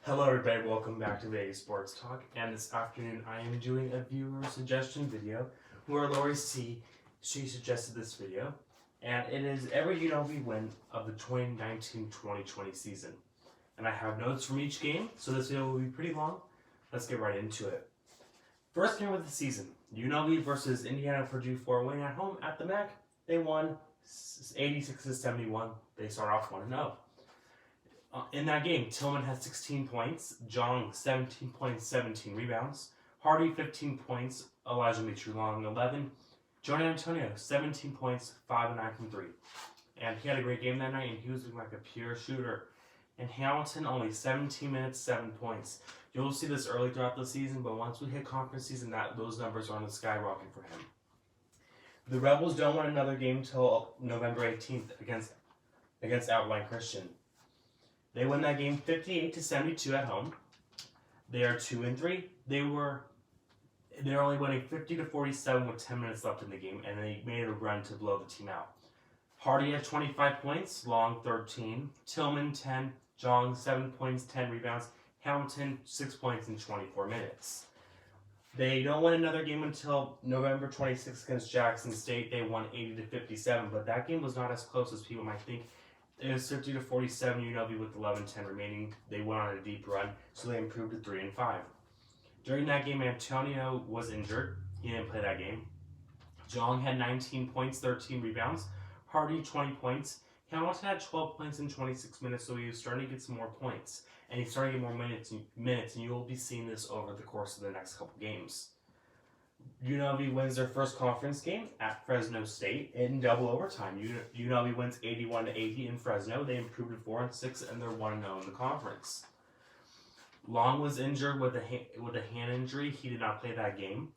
Hello everybody, welcome back to Vegas Sports Talk, and this afternoon I am doing a viewer suggestion video where Lori C, she suggested this video, and it is every UNLV win of the 2019-2020 season. And I have notes from each game, so this video will be pretty long. Let's get right into it. First game of the season, UNLV versus Indiana Purdue for a win at home at the MAC. They won 86-71. They start off 1-0. In that game, Tillman had 16 points, Jong 17 points, 17 rebounds, Hardy 15 points, Elijah Mitchell-Long 11, Jonah Antonio 17 points, 5 and 9 from 3. And he had a great game that night, and he was looking like a pure shooter. And Hamilton only 17 minutes, 7 points. You'll see this early throughout the season, but once we hit conference season, those numbers are on the skyrocket for him. The Rebels don't win another game until November 18th against Outline Christian. They win that game 58-72 at home. They are 2-3. They're only winning 50-47 with 10 minutes left in the game, and they made a run to blow the team out. Hardy had 25 points, Long 13, Tillman 10, Jong 7 points, 10 rebounds, Hamilton 6 points in 24 minutes. They don't win another game until November 26th against Jackson State. They won 80-57, but that game was not as close as people might think. It was 50-47 UNLV with 11-10 remaining. They went on a deep run, so they improved to 3-5. During that game, Antonio was injured. He didn't play that game. Jong had 19 points, 13 rebounds. Hardy 20 points. Hamilton had 12 points in 26 minutes, so he was starting to get some more points. And he's starting to get more minutes, and you will be seeing this over the course of the next couple games. UNLV wins their first conference game at Fresno State in double overtime. UNLV wins 81-80 in Fresno. They improved to 4-6, and they're 1-0 in the conference. Long was injured with a hand injury. He did not play that game.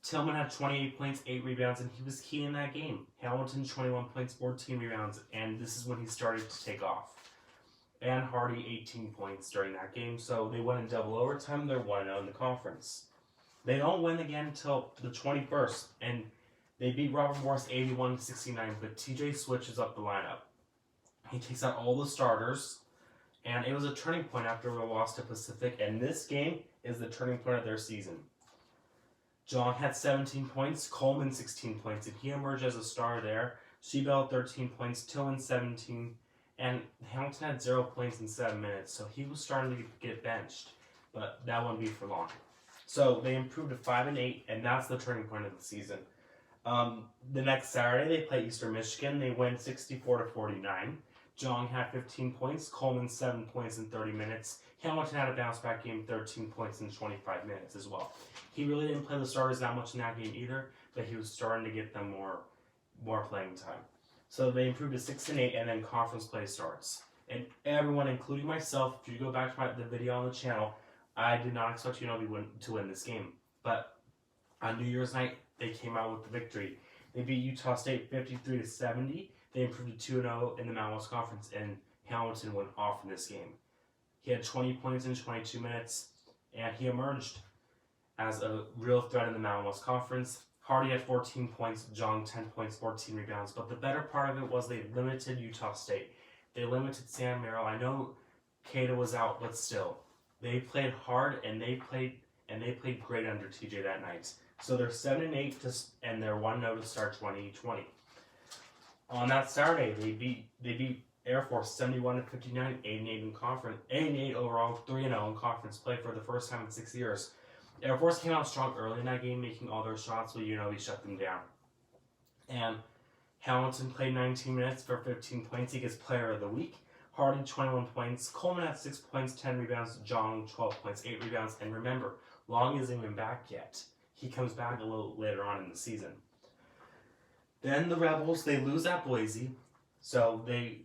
Tillman had 28 points, 8 rebounds, and he was key in that game. Hamilton 21 points, 14 rebounds, and this is when he started to take off. And Hardy 18 points during that game, so they went in double overtime. They're 1-0 in the conference. They don't win again until the 21st, and they beat Robert Morris 81-69, but TJ switches up the lineup. He takes out all the starters, and it was a turning point after a loss to Pacific, and this game is the turning point of their season. Jong had 17 points, Coleman 16 points, and he emerged as a star there. Shebell 13 points, Tillman 17, and Hamilton had 0 points in 7 minutes, so he was starting to get benched, but that wouldn't be for long. So they improved to 5-8, and that's the turning point of the season. The next Saturday, they play Eastern Michigan. They win 64-49. Jong had 15 points, Coleman 7 points in 30 minutes. Hamilton had a bounce-back game, 13 points in 25 minutes as well. He really didn't play the starters that much in that game either, but he was starting to get them more playing time. So they improved to 6-8, and then conference play starts. And everyone, including myself, if you go back to the video on the channel, I did not expect UNLV to win this game, but on New Year's night, they came out with the victory. They beat Utah State 53-70. They improved to 2-0 in the Mountain West Conference, and Hamilton went off in this game. He had 20 points in 22 minutes, and he emerged as a real threat in the Mountain West Conference. Hardy had 14 points, Jong 10 points, 14 rebounds, but the better part of it was they limited Utah State. They limited Sam Merrill. I know Cada was out, but still. They played hard, and they played great under TJ that night. So they're 7-8 and they're 1-0 to start 2020. On that Saturday, they beat Air Force 71-59, 8-8 in conference, 8-8 overall, 3-0 in conference play for the first time in 6 years. Air Force came out strong early in that game, making all their shots, but UNLV shut them down. And Hamilton played 19 minutes for 15 points. He gets Player of the Week. Hardy 21 points, Coleman had 6 points, 10 rebounds, Jong 12 points, 8 rebounds, and remember, Long isn't even back yet. He comes back a little later on in the season. Then the Rebels, they lose at Boise, so they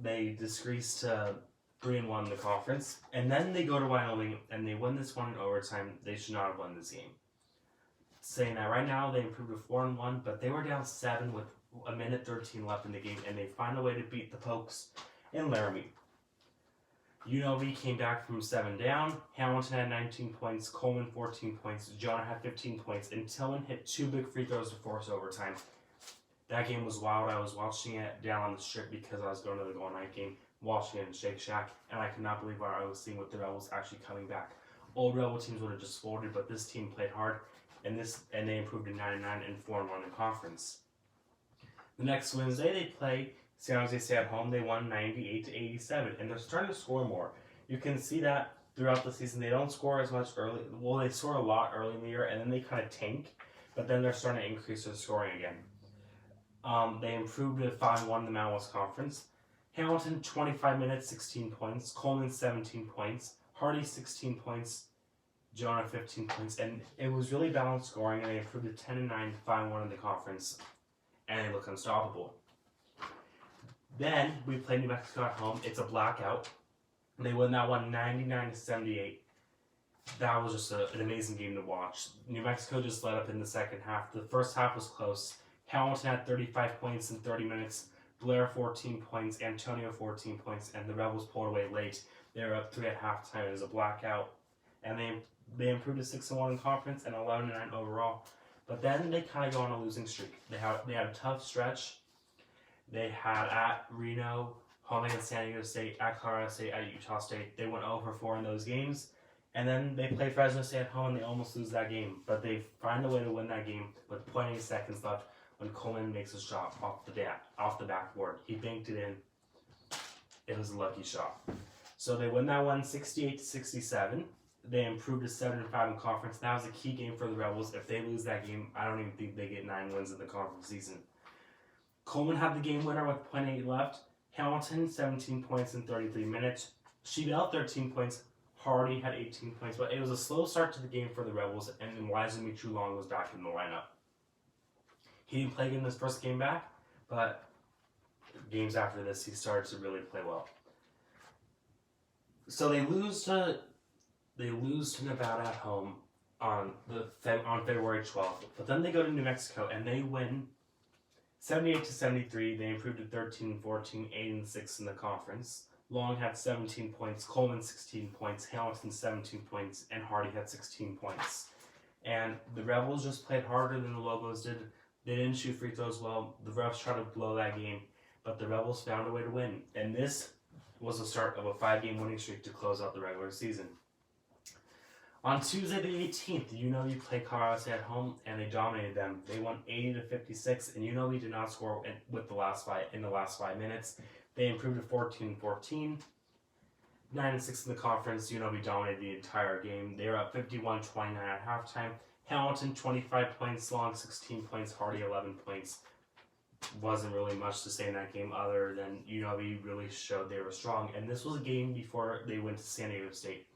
decrease to 3-1 in the conference, and then they go to Wyoming and they win this one in overtime. They should not have won this game. Saying that right now they improved to 4-1, but they were down 7 with a minute 13 left in the game, and they find a way to beat the Pokes in Laramie. UNLV came back from 7 down. Hamilton had 19 points, Coleman 14 points, Jonah had 15 points, and Tillman hit 2 big free throws to force overtime. That game was wild. I was watching it down on the strip because I was going to the Golden Knight game. Washington, Shake Shack, and I could not believe what I was seeing with the Rebels actually coming back. Old Rebel teams would have just folded, but this team played hard, and they improved to 9-9 and 4-1 in conference. The next Wednesday they play San Jose State at home. They won 98-87, and they're starting to score more. You can see that throughout the season. They don't score as much early. Well, they score a lot early in the year, and then they kind of tank, but then they're starting to increase their scoring again. They improved to 5-1 in the Mountain West Conference. Hamilton, 25 minutes, 16 points. Coleman, 17 points. Hardy, 16 points. Jonah, 15 points. And it was really balanced scoring, and they improved to 10-9, 5-1 in the conference. And they look unstoppable. Then we play New Mexico at home. It's a blackout. They win that one 99-78. That was just an amazing game to watch. New Mexico just led up in the second half. The first half was close. Hamilton had 35 points in 30 minutes. Blair 14 points, Antonio 14 points, and the Rebels pulled away late. They were up 3 at halftime. It was a blackout, and they improved to 6-1 in conference and 11-9 overall. But then they kind of go on a losing streak. They had a tough stretch. They had at Reno, home against San Diego State, at Colorado State, at Utah State. They went 0-4 in those games, and then they play Fresno State at home, and they almost lose that game. But they find a way to win that game with 0.8 seconds left. When Coleman makes a shot off the backboard. He banked it in. It was a lucky shot. So they win that one 68-67. They improved to 7-5 in conference. That was a key game for the Rebels. If they lose that game, I don't even think they get 9 wins in the conference season. Coleman had the game winner with 0.8 left. Hamilton, 17 points in 33 minutes. Sheebell, 13 points. Hardy had 18 points. But it was a slow start to the game for the Rebels, and then Wisely Trulong was back in the lineup. He didn't play in his first game back, but games after this, he started to really play well. So they lose to Nevada at home on February 12th. But then they go to New Mexico and they win 78-73. They improved to 13-14, 8-6 in the conference. Long had 17 points, Coleman 16 points, Hamilton 17 points, and Hardy had 16 points. And the Rebels just played harder than the Lobos did. They didn't shoot free throws well. The refs tried to blow that game, but the Rebels found a way to win. And this was the start of a 5-game winning streak to close out the regular season. On Tuesday the 18th, UNLV played Colorado State at home, and they dominated them. They won 80-56, and UNLV did not score in the last 5 minutes. They improved to 14-14. 9-6 in the conference. UNLV dominated the entire game. They were up 51-29 at halftime. Hamilton, 25 points, Long, 16 points, Hardy, 11 points. Wasn't really much to say in that game other than UNLV really showed they were strong. And this was a game before they went to San Diego State.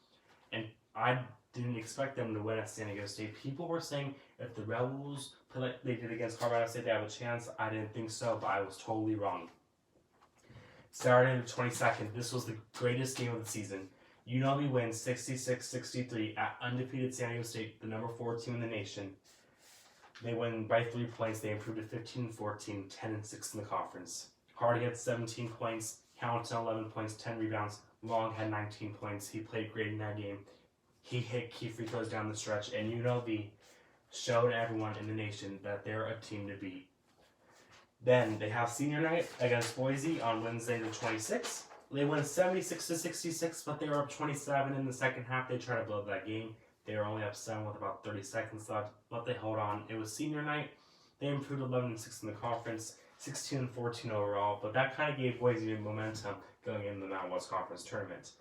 And I didn't expect them to win at San Diego State. People were saying if the Rebels play like they did against Colorado State, they have a chance. I didn't think so, but I was totally wrong. Saturday the 22nd, this was the greatest game of the season. UNLV wins 66-63 at undefeated San Diego State, the number 4 team in the nation. They win by 3 points. They improved to 15-14, 10-6 in the conference. Hardy had 17 points, Hamilton 11 points, 10 rebounds. Long had 19 points. He played great in that game. He hit key free throws down the stretch, and UNLV showed everyone in the nation that they're a team to beat. Then they have senior night against Boise on Wednesday the 26th. They win 76-66, but they were up 27 in the second half. They tried to blow that game. They were only up 7 with about 30 seconds left, but they held on. It was senior night. They improved 11-6 in the conference, 16-14 overall, but that kind of gave Boise momentum going into the Mountain West Conference tournament.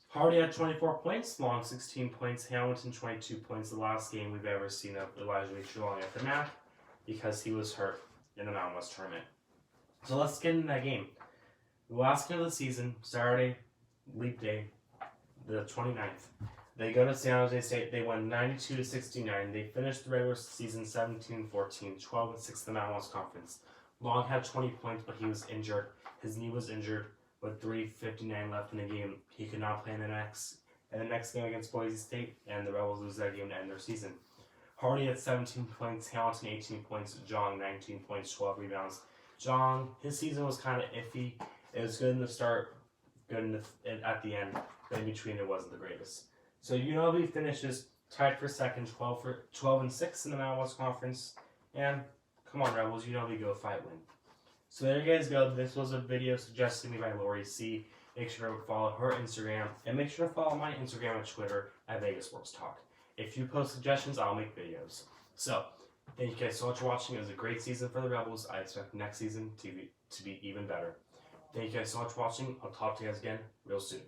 Hardy had 24 points, Long 16 points, Hamilton 22 points. The last game we've ever seen of Elijah Trulong at the MAC because he was hurt in the Mountain West tournament. So let's get into that game. The last game of the season, Saturday, leap day, the 29th. They go to San Jose State. They won 92-69. They finished the regular season 17-14, 12-6 in the Mountain West Conference. Long had 20 points, but he was injured. His knee was injured with 3:59 left in the game. He could not play in the next game against Boise State, and the Rebels lose that game to end their season. Hardy had 17 points, Hamilton 18 points, Jong 19 points, 12 rebounds. Jong, his season was kind of iffy. It was good in the start, good at the end, but in between it wasn't the greatest. So UNLV finishes tied for second, 12-6 in the Mountain West Conference, and come on Rebels, UNLV go fight win. So there you guys go. This was a video suggested to me by Lori C. Make sure to follow her Instagram, and make sure to follow my Instagram and Twitter at Vegas Sports Talk. If you post suggestions, I'll make videos. So, thank you guys so much for watching. It was a great season for the Rebels. I expect next season to be even better. Thank you guys so much for watching. I'll talk to you guys again real soon.